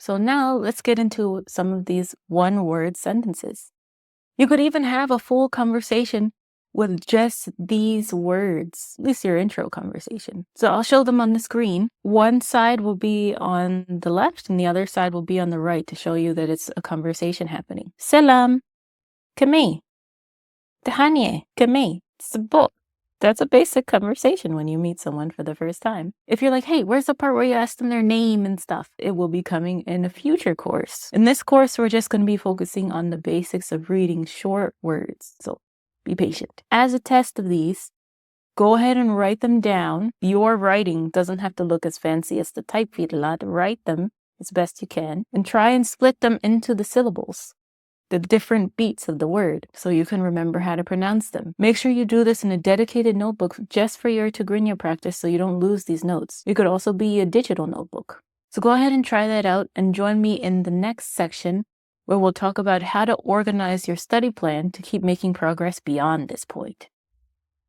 So now let's get into some of these one-word sentences. You could even have a full conversation with just these words, at least your intro conversation. So I'll show them on the screen. One side will be on the left and the other side will be on the right to show you that it's a conversation happening. Selam, kami, tahanye, kami, sabo. That's a basic conversation when you meet someone for the first time. If you're like, hey, where's the part where you ask them their name and stuff? It will be coming in a future course. In this course, we're just going to be focusing on the basics of reading short words. So be patient. As a test of these, go ahead and write them down. Your writing doesn't have to look as fancy as the type fidelad. Write them as best you can and try and split them into the syllables, the different beats of the word, so you can remember how to pronounce them. Make sure you do this in a dedicated notebook just for your Tigrinya practice so you don't lose these notes. It could also be a digital notebook. So go ahead and try that out and join me in the next section where we'll talk about how to organize your study plan to keep making progress beyond this point.